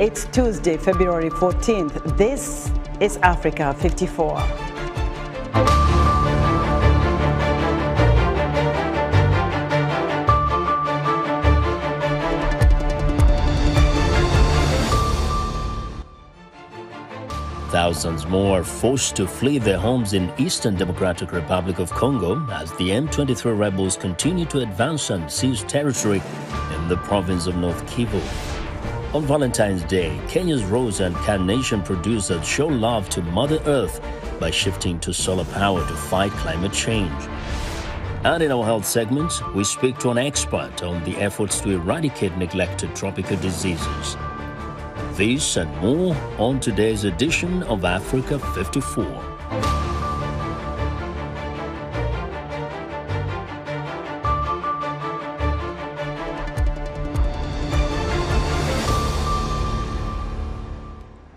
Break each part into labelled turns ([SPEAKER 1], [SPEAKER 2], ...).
[SPEAKER 1] It's Tuesday, February 14th. This is Africa 54.
[SPEAKER 2] Thousands more are forced to flee their homes in Eastern Democratic Republic of Congo as the M23 rebels continue to advance and seize territory in the province of North Kivu. On Valentine's Day, Kenya's rose and carnation producers show love to Mother Earth by shifting to solar power to fight climate change. And in our health segment, we speak to an expert on the efforts to eradicate neglected tropical diseases. This and more on today's edition of Africa 54.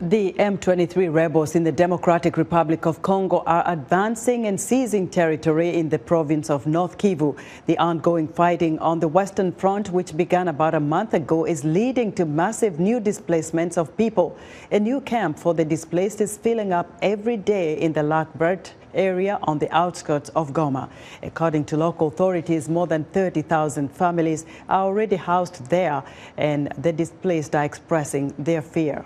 [SPEAKER 1] The M23 rebels in the Democratic Republic of Congo are advancing and seizing territory in the province of North Kivu. The ongoing fighting on the Western Front, which began about a month ago, is leading to massive new displacements of people. A new camp for the displaced is filling up every day in the Lakbert area on the outskirts of Goma. According to local authorities, more than 30,000 families are already housed there, and the displaced are expressing their fear.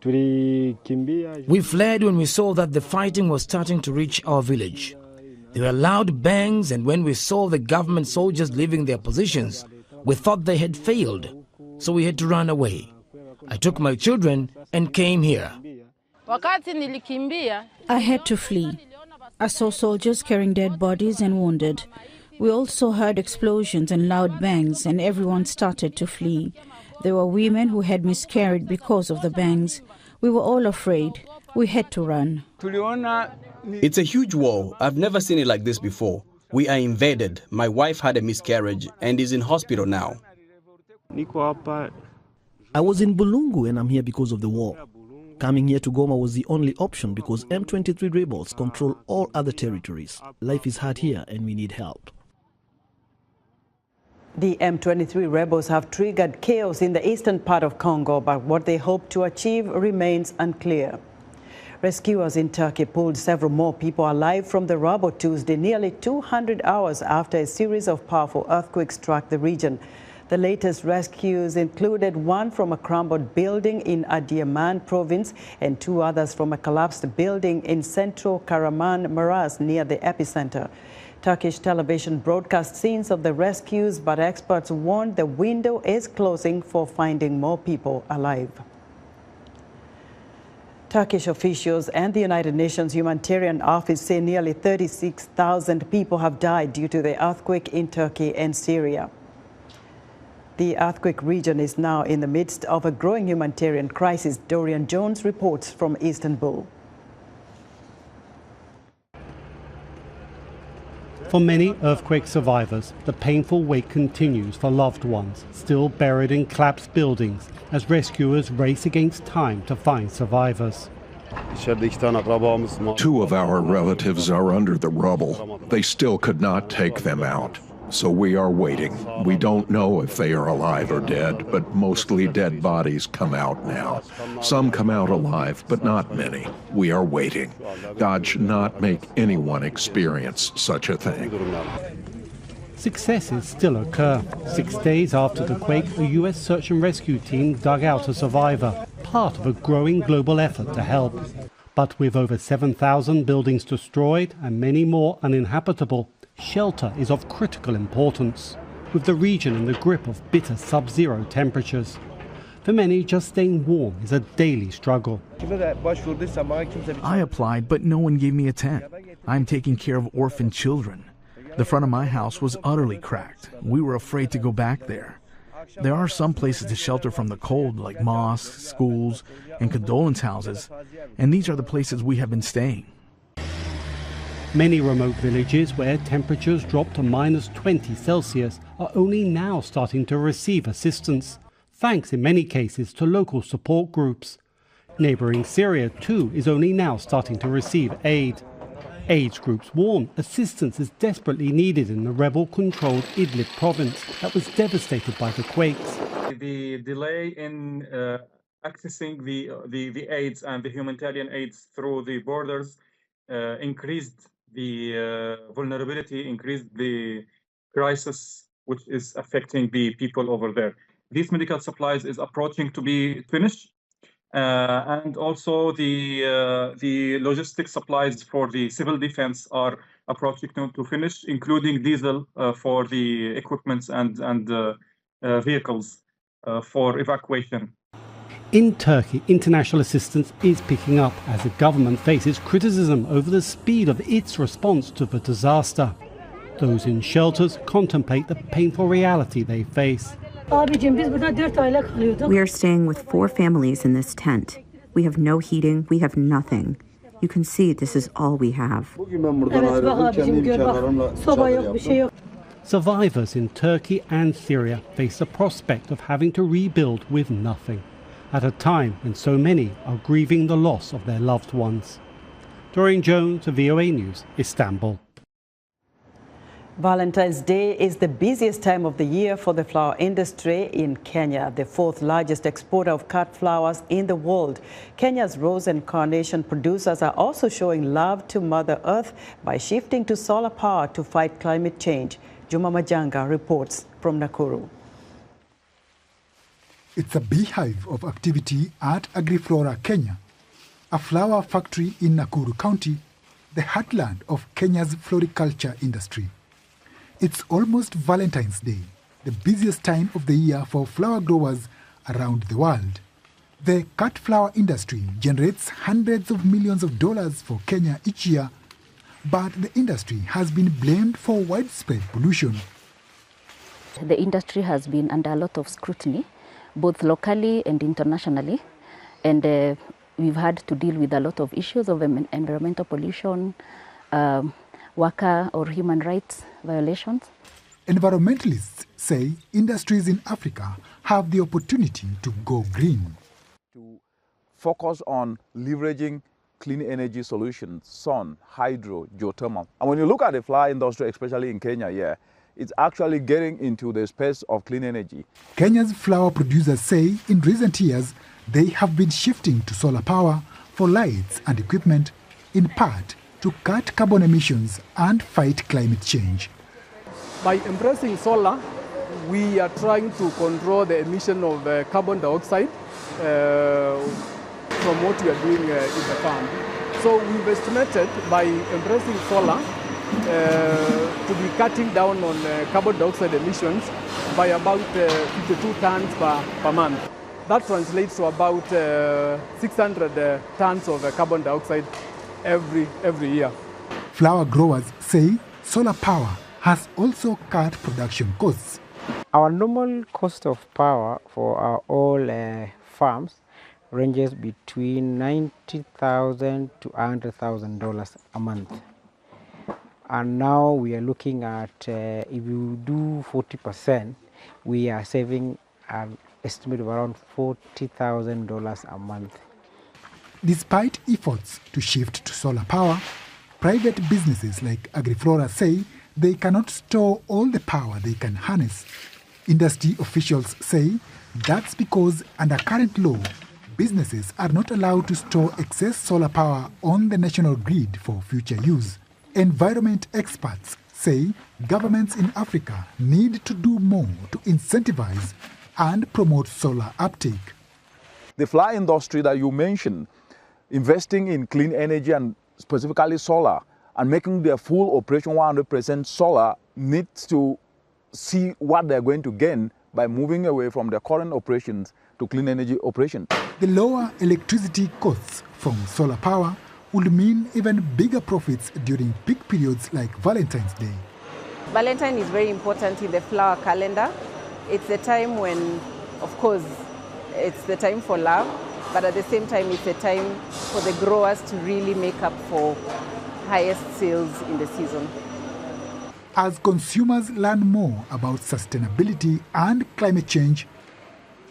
[SPEAKER 3] We fled when we saw that the fighting was starting to reach our village. There were loud bangs, and when we saw the government soldiers leaving their positions, we thought they had failed, so we had to run away. I took my children and came here.
[SPEAKER 4] I had to flee. I saw soldiers carrying dead bodies and wounded. We also heard explosions and loud bangs, and everyone started to flee. There were women who had miscarried because of the bangs. We were all afraid. We had to run.
[SPEAKER 5] It's a huge war. I've never seen it like this before. We are invaded. My wife had a miscarriage and is in hospital now.
[SPEAKER 6] I was in Bulungu and I'm here because of the war. Coming here to Goma was the only option because M23 rebels control all other territories. Life is hard here and we need help.
[SPEAKER 1] The M23 rebels have triggered chaos in the eastern part of Congo, but what they hope to achieve remains unclear. Rescuers in Turkey pulled several more people alive from the rubble Tuesday, nearly 200 hours after a series of powerful earthquakes struck the region. The latest rescues included one from a crumbled building in Adiyaman province and two others from a collapsed building in central Kahramanmaraş near the epicenter. Turkish television broadcast scenes of the rescues, but experts warn the window is closing for finding more people alive. Turkish officials and the United Nations Humanitarian Office say nearly 36,000 people have died due to the earthquake in Turkey and Syria. The earthquake region is now in the midst of a growing humanitarian crisis. Dorian Jones reports from Istanbul.
[SPEAKER 7] For many earthquake survivors, the painful wait continues for loved ones still buried in collapsed buildings as rescuers race against time to find survivors.
[SPEAKER 8] Two of our relatives are under the rubble. They still could not take them out. So we are waiting. We don't know if they are alive or dead, but mostly dead bodies come out now. Some come out alive, but not many. We are waiting. God should not make anyone experience such a thing.
[SPEAKER 7] Successes still occur. 6 days after the quake, a U.S. search and rescue team dug out a survivor, part of a growing global effort to help. But with over 7,000 buildings destroyed and many more uninhabitable, shelter is of critical importance, with the region in the grip of bitter sub-zero temperatures. For many, just staying warm is a daily struggle.
[SPEAKER 9] I applied, but no one gave me a tent. I'm taking care of orphan children. The front of my house was utterly cracked. We were afraid to go back there. There are some places to shelter from the cold, like mosques, schools, and condolence houses, and these are the places we have been staying.
[SPEAKER 7] Many remote villages where temperatures drop to -20 Celsius are only now starting to receive assistance, thanks in many cases to local support groups. Neighboring Syria, too, is only now starting to receive aid. AIDS groups warn assistance is desperately needed in the rebel-controlled Idlib province that was devastated by the quakes.
[SPEAKER 10] The delay in accessing the aids and the humanitarian aids through the borders increased the vulnerability, increased the crisis which is affecting the people over there. These medical supplies is approaching to be finished, and also the logistic supplies for the civil defense are approaching to finish, including diesel for the equipments and vehicles for evacuation.
[SPEAKER 7] In Turkey, international assistance is picking up as the government faces criticism over the speed of its response to the disaster. Those in shelters contemplate the painful reality they face.
[SPEAKER 11] We are staying with 4 families in this tent. We have no heating, we have nothing. You can see this is all we have.
[SPEAKER 7] Survivors in Turkey and Syria face the prospect of having to rebuild with nothing, at a time when so many are grieving the loss of their loved ones. Doreen Jones, VOA News, Istanbul.
[SPEAKER 1] Valentine's Day is the busiest time of the year for the flower industry in Kenya, the 4th largest exporter of cut flowers in the world. Kenya's rose and carnation producers are also showing love to Mother Earth by shifting to solar power to fight climate change. Juma Majanga reports from Nakuru.
[SPEAKER 12] It's a beehive of activity at AgriFlora Kenya, a flower factory in Nakuru County, the heartland of Kenya's floriculture industry. It's almost Valentine's Day, the busiest time of the year for flower growers around the world. The cut flower industry generates hundreds of millions of dollars for Kenya each year, but the industry has been blamed for widespread pollution.
[SPEAKER 13] The industry has been under a lot of scrutiny, both locally and internationally, and we've had to deal with a lot of issues of environmental pollution, worker or human rights violations.
[SPEAKER 12] Environmentalists say industries in Africa have the opportunity to go green.
[SPEAKER 14] To focus on leveraging clean energy solutions, sun, hydro, geothermal. And when you look at the flower industry, especially in Kenya, it's actually getting into the space of clean energy.
[SPEAKER 12] Kenya's flower producers say in recent years they have been shifting to solar power for lights and equipment, in part to cut carbon emissions and fight climate change.
[SPEAKER 15] By embracing solar, we are trying to control the emission of carbon dioxide from what we are doing in the farm. So we've estimated by embracing solar to be cutting down on carbon dioxide emissions by about 52 tons per month. That translates to about 600 tons of carbon dioxide every year.
[SPEAKER 12] Flower growers say solar power has also cut production costs.
[SPEAKER 16] Our normal cost of power for all farms ranges between $90,000 to $100,000 a month. And now we are looking at, if you do 40%, we are saving an estimate of around $40,000 a month.
[SPEAKER 12] Despite efforts to shift to solar power, private businesses like AgriFlora say they cannot store all the power they can harness. Industry officials say that's because under current law, businesses are not allowed to store excess solar power on the national grid for future use. Environment experts say governments in Africa need to do more to incentivize and promote solar uptake.
[SPEAKER 14] The flower industry that you mentioned, investing in clean energy and specifically solar, and making their full operation 100% solar, needs to see what they're going to gain by moving away from their current operations to clean energy operations.
[SPEAKER 12] The lower electricity costs from solar power would mean even bigger profits during peak periods like Valentine's Day.
[SPEAKER 17] Valentine is very important in the flower calendar. It's the time when, of course, it's the time for love, but at the same time, it's a time for the growers to really make up for highest sales in the season.
[SPEAKER 12] As consumers learn more about sustainability and climate change,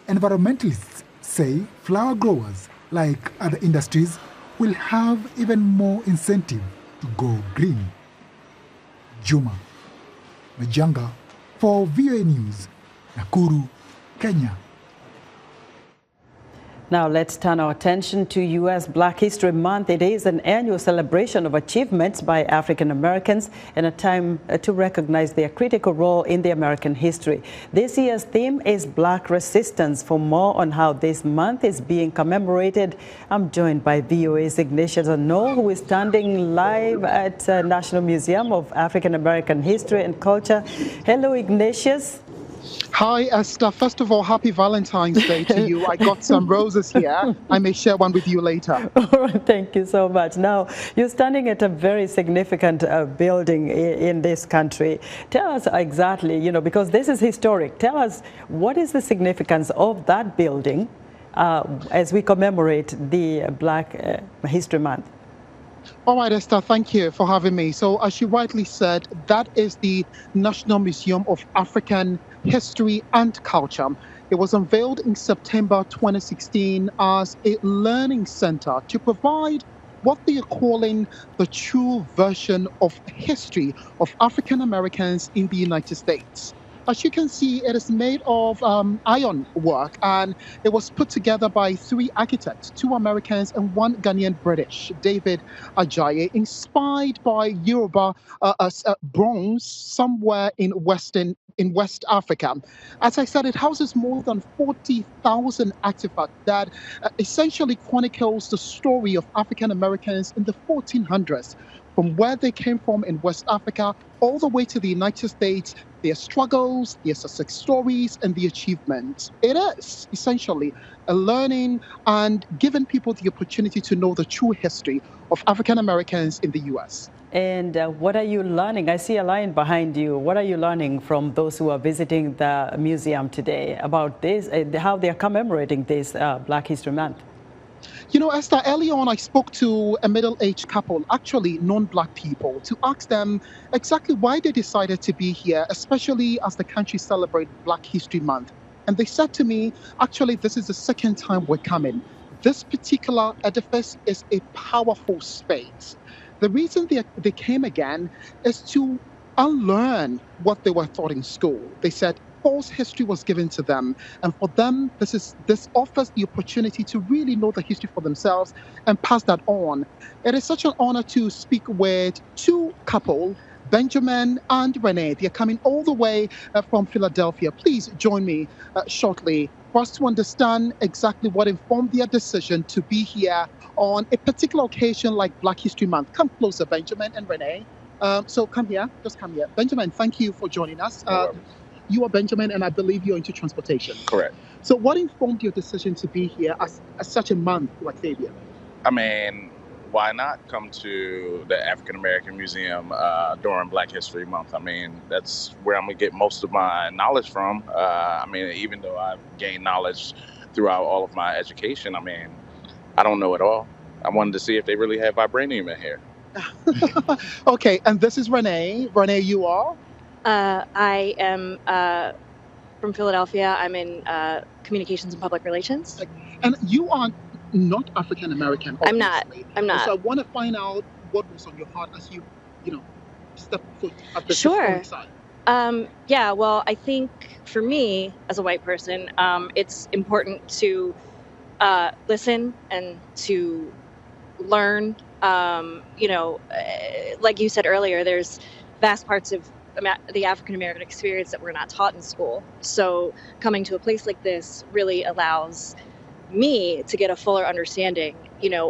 [SPEAKER 12] environmentalists say flower growers, like other industries, will have even more incentive to go green. Juma Majanga for VOA News, Nakuru, Kenya.
[SPEAKER 1] Now let's turn our attention to U.S. Black History Month. It is an annual celebration of achievements by African Americans and a time to recognize their critical role in the American history. This year's theme is Black Resistance. For more on how this month is being commemorated, I'm joined by VOA's Ignatius Ano, who is standing live at National Museum of African American History and Culture. Hello, Ignatius.
[SPEAKER 18] Hi, Esther. First of all, happy Valentine's Day to you. I got some roses here. I may share one with you later.
[SPEAKER 1] All right, thank you so much. Now, you're standing at a very significant building in this country. Tell us exactly, because this is historic. Tell us, what is the significance of that building as we commemorate the Black History Month?
[SPEAKER 18] All right, Esther, thank you for having me. So, as you rightly said, that is the National Museum of African History and Culture. It was unveiled in September 2016 as a learning center to provide what they are calling the true version of history of African Americans in the United States. As you can see, it is made of iron work, and it was put together by 3 architects, 2 Americans and 1 Ghanaian British, David Ajayi, inspired by Yoruba bronze somewhere in West Africa. As I said, it houses more than 40,000 artifacts that essentially chronicles the story of African Americans in the 1400s, from where they came from in West Africa all the way to the United States, their struggles, their success stories, and the achievements. It is essentially a learning and giving people the opportunity to know the true history of African Americans in the U.S.
[SPEAKER 1] And what are you learning? I see a line behind you. What are you learning from those who are visiting the museum today about this, how they are commemorating this Black History Month?
[SPEAKER 18] Esther, early on I spoke to a middle-aged couple, actually non-Black people, to ask them exactly why they decided to be here, especially as the country celebrates Black History Month. And they said to me, actually, this is the second time we're coming. This particular edifice is a powerful space. The reason they came again is to unlearn what they were taught in school. They said false history was given to them, and for them, this offers the opportunity to really know the history for themselves and pass that on. It is such an honor to speak with 2 couples, Benjamin and Renee. They are coming all the way from Philadelphia. Please join me shortly for us to understand exactly what informed their decision to be here on a particular occasion like Black History Month. Come closer, Benjamin and Renee. So come here, just come here. Benjamin, thank you for joining us. You are Benjamin, and I believe you're into transportation.
[SPEAKER 19] Correct.
[SPEAKER 18] So what informed your decision to be here as such a month like Xavier?
[SPEAKER 19] I mean, why not come to the African American Museum during Black History Month? I mean, that's where I'm going to get most of my knowledge from. I mean, even though I've gained knowledge throughout all of my education, I mean, I don't know it all. I wanted to see if they really have vibranium in here.
[SPEAKER 18] Okay, and this is Renee. Renee, you are?
[SPEAKER 20] I am from Philadelphia. I'm in communications and public relations.
[SPEAKER 18] And you are not African American.
[SPEAKER 20] I'm not.
[SPEAKER 18] So I want to find out what was on your heart as you step foot at the
[SPEAKER 20] Sure.
[SPEAKER 18] side.
[SPEAKER 20] Yeah. Well, I think for me as a white person, it's important to listen and to learn. Like you said earlier, there's vast parts of the African American experience that we're not taught in school. So coming to a place like this really allows me to get a fuller understanding,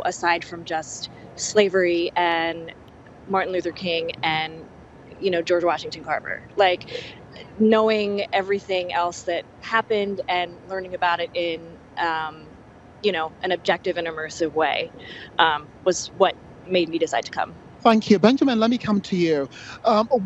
[SPEAKER 20] aside from just slavery and Martin Luther King and, George Washington Carver. Like knowing everything else that happened and learning about it in, an objective and immersive way was what made me decide to come.
[SPEAKER 18] Thank you. Benjamin, let me come to you.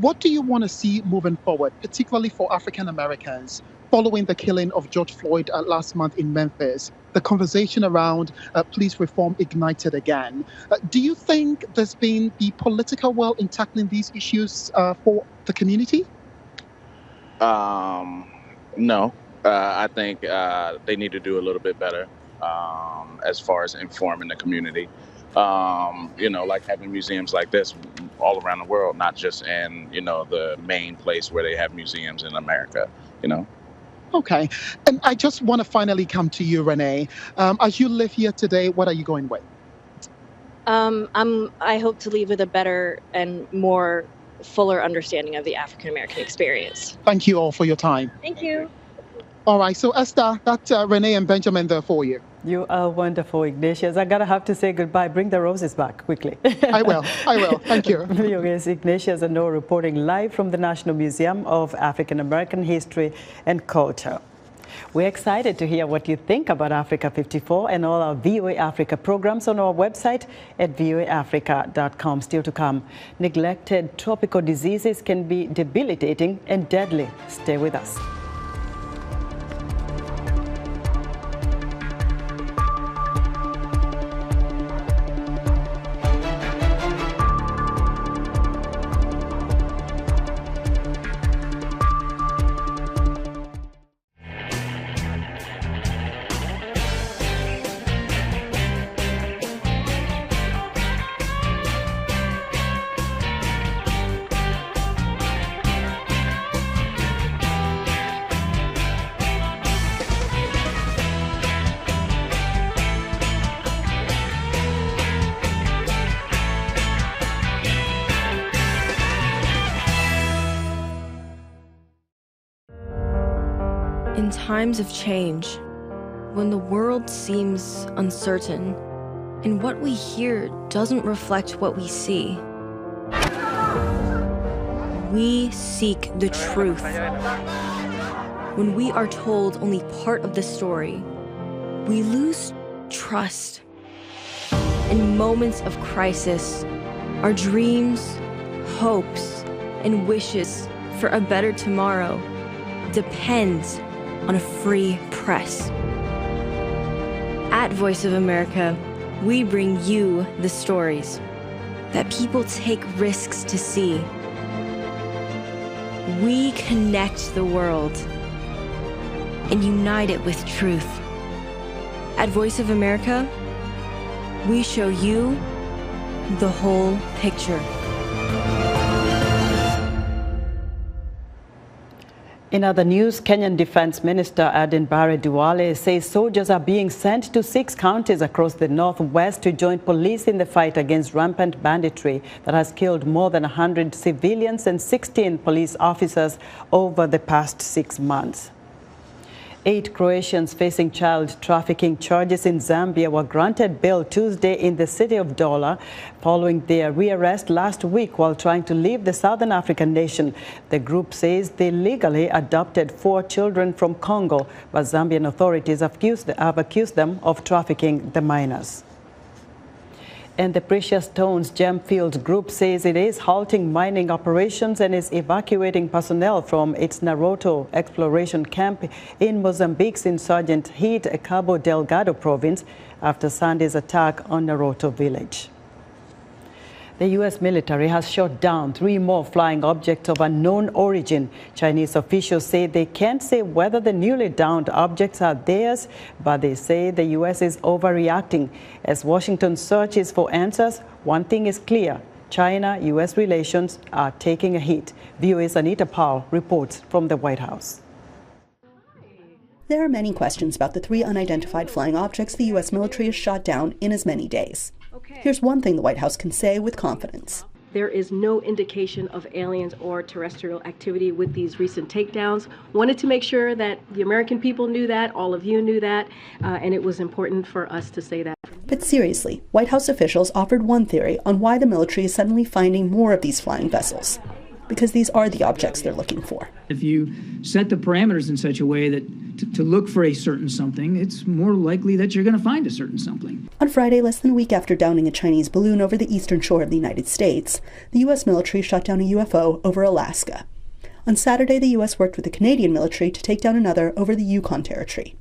[SPEAKER 18] What do you want to see moving forward, particularly for African Americans, following the killing of George Floyd last month in Memphis? The conversation around police reform ignited again. Do you think there's been the political will in tackling these issues for the community?
[SPEAKER 19] No. I think they need to do a little bit better as far as informing the community. like having museums like this all around the world, not just in, the main place where they have museums in America,
[SPEAKER 18] Okay. And I just want to finally come to you, Renee. As you live here today, what are you going with?
[SPEAKER 20] I hope to leave with a better and more fuller understanding of the African American experience.
[SPEAKER 18] Thank you all for your time.
[SPEAKER 20] Thank you.
[SPEAKER 18] All right. So, Esther, that's Renee and Benjamin there for you.
[SPEAKER 1] You are wonderful, Ignatius. I gotta have to say goodbye. Bring the roses back quickly.
[SPEAKER 18] I will. Thank you.
[SPEAKER 1] Yes, Ignatius and Noah reporting live from the National Museum of African American History and Culture. We're excited to hear what you think about Africa 54 and all our VOA Africa programs on our website at voaafrica.com. Still to come, neglected tropical diseases can be debilitating and deadly. Stay with us.
[SPEAKER 21] In times of change, when the world seems uncertain and what we hear doesn't reflect what we see, we seek the truth. When we are told only part of the story, we lose trust. In moments of crisis, our dreams, hopes, and wishes for a better tomorrow depends on a free press. At Voice of America, we bring you the stories that people take risks to see. We connect the world and unite it with truth. At Voice of America, we show you the whole picture.
[SPEAKER 1] In other news, Kenyan Defense Minister Aden Bare Duale says soldiers are being sent to 6 counties across the northwest to join police in the fight against rampant banditry that has killed more than 100 civilians and 16 police officers over the past 6 months. 8 Croatians facing child trafficking charges in Zambia were granted bail Tuesday in the city of Dola following their rearrest last week while trying to leave the Southern African nation. The group says they legally adopted 4 children from Congo, but Zambian authorities have accused them of trafficking the minors. And the Precious Stones Gemfields Group says it is halting mining operations and is evacuating personnel from its Naroto exploration camp in Mozambique's insurgent hit Cabo Delgado province after Sunday's attack on Naroto village. The U.S. military has shot down 3 more flying objects of unknown origin. Chinese officials say they can't say whether the newly downed objects are theirs, but they say the U.S. is overreacting. As Washington searches for answers, one thing is clear: China-U.S. relations are taking a hit. VOA's Anita Powell reports from the White House.
[SPEAKER 22] There are many questions about the 3 unidentified flying objects the U.S. military has shot down in as many days. Here's one thing the White House can say with confidence.
[SPEAKER 23] There is no indication of aliens or terrestrial activity with these recent takedowns. Wanted to make sure that the American people knew that, all of you knew that, and it was important for us to say that.
[SPEAKER 22] But seriously, White House officials offered one theory on why the military is suddenly finding more of these flying vessels. Because these are the objects they're looking for.
[SPEAKER 24] If you set the parameters in such a way that to look for a certain something, it's more likely that you're going to find a certain something.
[SPEAKER 22] On Friday, less than a week after downing a Chinese balloon over the eastern shore of the United States, the U.S. military shot down a UFO over Alaska. On Saturday, the U.S. worked with the Canadian military to take down another over the Yukon Territory.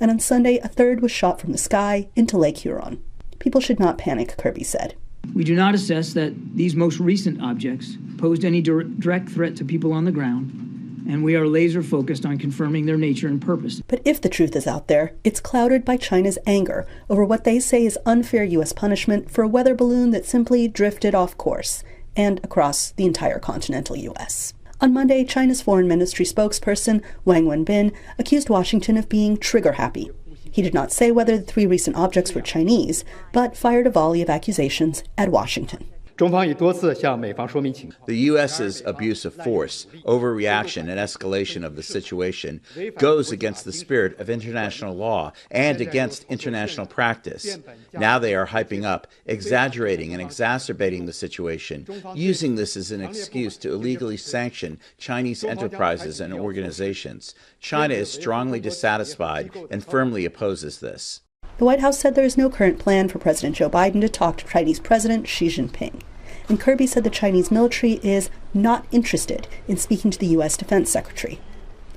[SPEAKER 22] And on Sunday, a third was shot from the sky into Lake Huron. People should not panic, Kirby said.
[SPEAKER 24] We do not assess that these most recent objects posed any direct threat to people on the ground. and we are laser focused on confirming their nature and purpose.
[SPEAKER 22] But if the truth is out there, it's clouded by China's anger over what they say is unfair U.S. punishment for a weather balloon that simply drifted off course and across the entire continental U.S. On Monday, China's foreign ministry spokesperson Wang Wenbin accused Washington of being trigger-happy. He did not say whether the 3 recent objects were Chinese, but fired a volley of accusations at Washington.
[SPEAKER 2] The U.S.'s abuse of force, overreaction, and escalation of the situation goes against the spirit of international law and against international practice. Now they are hyping up, exaggerating, and exacerbating the situation, using this as an excuse to illegally sanction Chinese enterprises and organizations. China is strongly dissatisfied and firmly opposes this.
[SPEAKER 22] The White House said there is no current plan for President Joe Biden to talk to Chinese President Xi Jinping. And Kirby said the Chinese military is not interested in speaking to the U.S. Defense Secretary.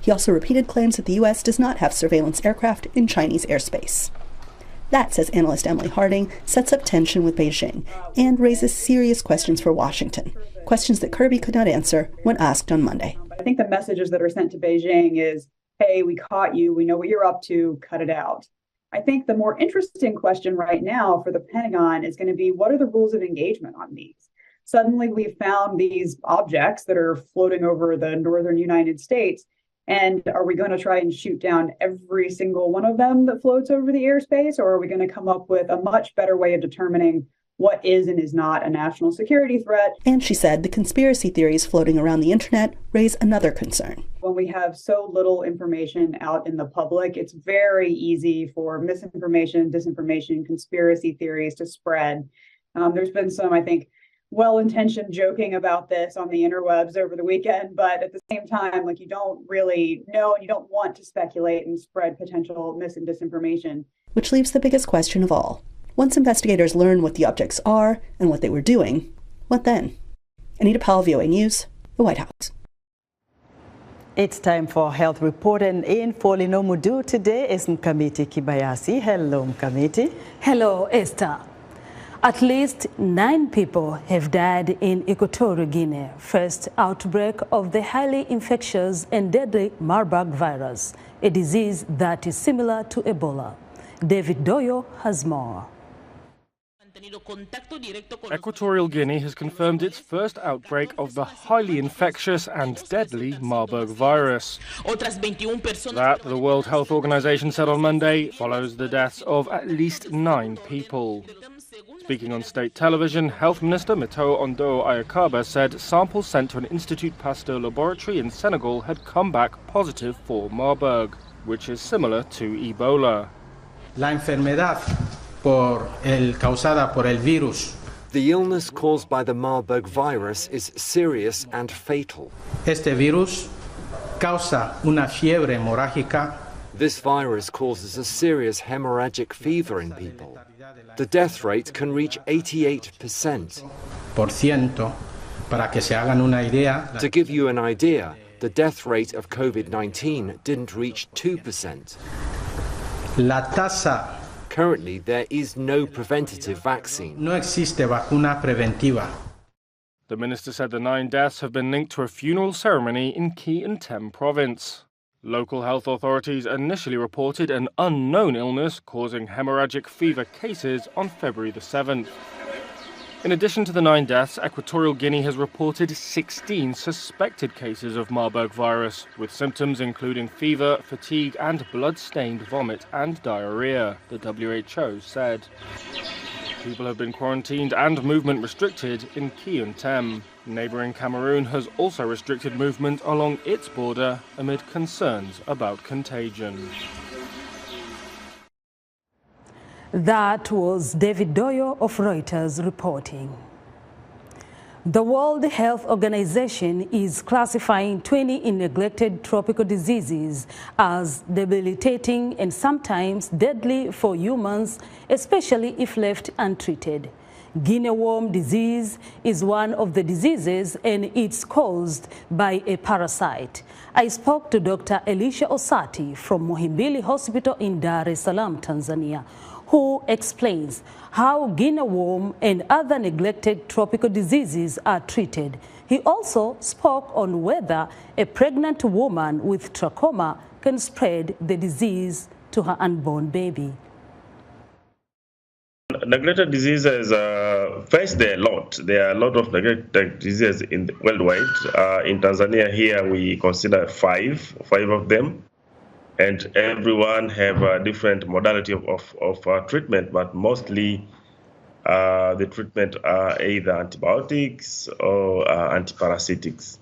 [SPEAKER 22] He also repeated claims that the U.S. does not have surveillance aircraft in Chinese airspace. That, says analyst Emily Harding, sets up tension with Beijing and raises serious questions for Washington, questions that Kirby could not answer when asked on Monday.
[SPEAKER 3] I think the messages that are sent to Beijing is, hey, we caught you, we know what you're up to, cut it out. I think the more interesting question right now for the Pentagon is going to be, what are the rules of engagement on these? Suddenly we've found these objects that are floating over the northern United States, and are we going to try and shoot down every single one of them that floats over the airspace, or are we going to come up with a much better way of determining what is and is not a national security threat?
[SPEAKER 22] And she said the conspiracy theories floating around the internet raise another concern.
[SPEAKER 3] When we have so little information out in the public, it's very easy for misinformation, disinformation, conspiracy theories to spread. There's been some, I think, well-intentioned joking about this on the interwebs over the weekend, but at the same time, like, you don't really know and you don't want to speculate and spread potential mis and disinformation.
[SPEAKER 22] Which leaves the biggest question of all. Once investigators learn what the objects are and what they were doing, what then? Anita Powell, VOA News, the White House.
[SPEAKER 1] It's time for Health Report, and in for Linomudu today is Mkamiti Kibayasi. Hello, Mkamiti.
[SPEAKER 4] Hello, Esther. At least 9 people have died in Equatorial Guinea, first outbreak of the highly infectious and deadly Marburg virus, a disease that is similar to Ebola. David Doyo has more.
[SPEAKER 5] Equatorial Guinea has confirmed its first outbreak of the highly infectious and deadly Marburg virus. That, the World Health Organization said on Monday, follows the deaths of at least 9 people. Speaking on state television, Health Minister Mito Ondo Ayakaba said samples sent to an Institut Pasteur laboratory in Senegal had come back positive for Marburg, which is similar to Ebola.
[SPEAKER 25] La enfermedad causada por el virus.
[SPEAKER 26] The illness caused by the Marburg virus is serious and fatal.
[SPEAKER 25] Este virus causa una fiebre hemorrágica.
[SPEAKER 26] This virus causes a serious hemorrhagic fever in people. The death rate can reach 88%.
[SPEAKER 25] Para que se hagan una idea.
[SPEAKER 26] To give you an idea, the death rate of COVID-19 didn't reach 2%.
[SPEAKER 25] La tasa.
[SPEAKER 26] Currently, there is no preventative vaccine.
[SPEAKER 25] No existe vacuna preventiva.
[SPEAKER 5] The minister said the 9 deaths have been linked to a funeral ceremony in Key and Tem province. Local health authorities initially reported an unknown illness causing hemorrhagic fever cases on February the 7th. In addition to the 9 deaths, Equatorial Guinea has reported 16 suspected cases of Marburg virus, with symptoms including fever, fatigue and blood-stained vomit and diarrhea, the WHO said. People have been quarantined and movement restricted in Key and Tem. Neighbouring Cameroon has also restricted movement along its border amid concerns about contagion.
[SPEAKER 4] That was David Doyo of Reuters reporting. The World Health Organization is classifying 20 neglected tropical diseases as debilitating and sometimes deadly for humans, especially if left untreated. Guinea worm disease is one of the diseases, and it's caused by a parasite. I spoke to Dr. Elisha Osati from Muhimbili Hospital in Dar es Salaam, Tanzania, who explains how Guinea worm and other neglected tropical diseases are treated. He also spoke on whether a pregnant woman with trachoma can spread the disease to her unborn baby.
[SPEAKER 6] Neglected diseases, first there are a lot. There are a lot of neglected diseases worldwide. In Tanzania here we consider five of them. And everyone have a different modality of treatment, but mostly the treatment are either antibiotics or antiparasitics.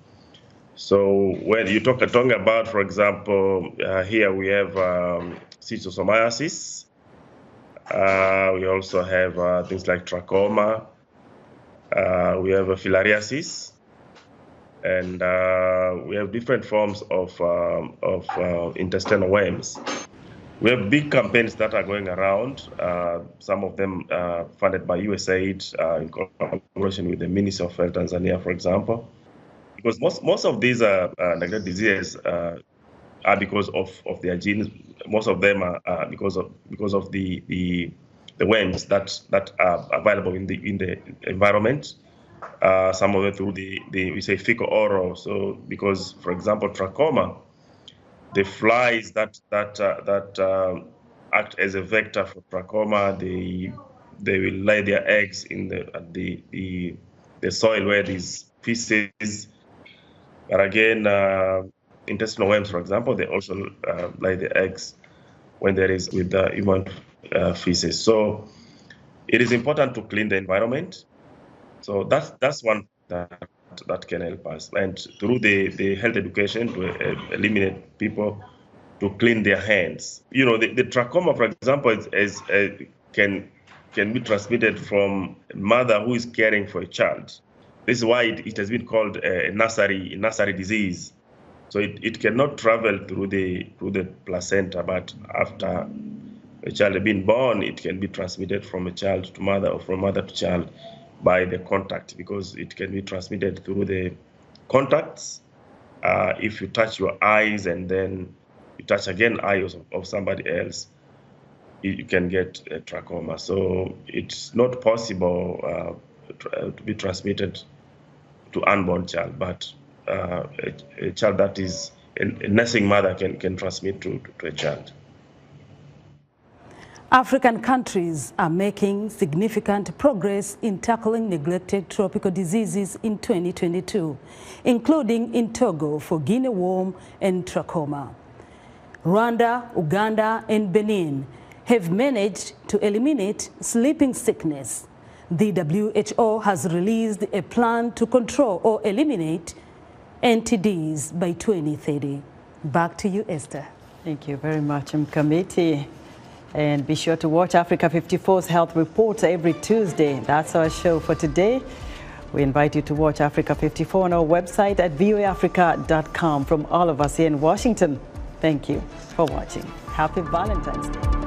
[SPEAKER 6] So when you talking about, for example, here we have schistosomiasis. We also have things like trachoma. We have filariasis. And we have different forms of intestinal worms. We have big campaigns that are going around. Some of them funded by USAID in collaboration with the Ministry of Health Tanzania, for example. Because most of these neglected diseases are because of their genes. Most of them are because of the worms that are available in the environment. Some of it through we say fecal oral. So because, for example, trachoma, the flies that act as a vector for trachoma, they will lay their eggs in the soil where these feces. But again, intestinal worms, for example, they also lay the eggs when there is with the human feces. So it is important to clean the environment. So that's one that can help us, and through the health education to eliminate people to clean their hands. You know, the trachoma, for example, can be transmitted from a mother who is caring for a child. This is why it has been called a nursery disease. So it cannot travel through the placenta, but after a child has been born, it can be transmitted from a child to mother or from mother to child by the contact, because it can be transmitted through the contacts. If you touch your eyes and then you touch again eyes of somebody else, you can get a trachoma. So it's not possible to be transmitted to unborn child, but a child that is a nursing mother can transmit to a child.
[SPEAKER 4] African countries are making significant progress in tackling neglected tropical diseases in 2022, including in Togo for Guinea worm and trachoma. Rwanda, Uganda, and Benin have managed to eliminate sleeping sickness. The WHO has released a plan to control or eliminate NTDs by 2030. Back to you, Esther.
[SPEAKER 1] Thank you very much, Mkamiti. And be sure to watch Africa 54's health reports every Tuesday. That's our show for today. We invite you to watch Africa 54 on our website at voaafrica.com. From all of us here in Washington, thank you for watching. Happy Valentine's Day.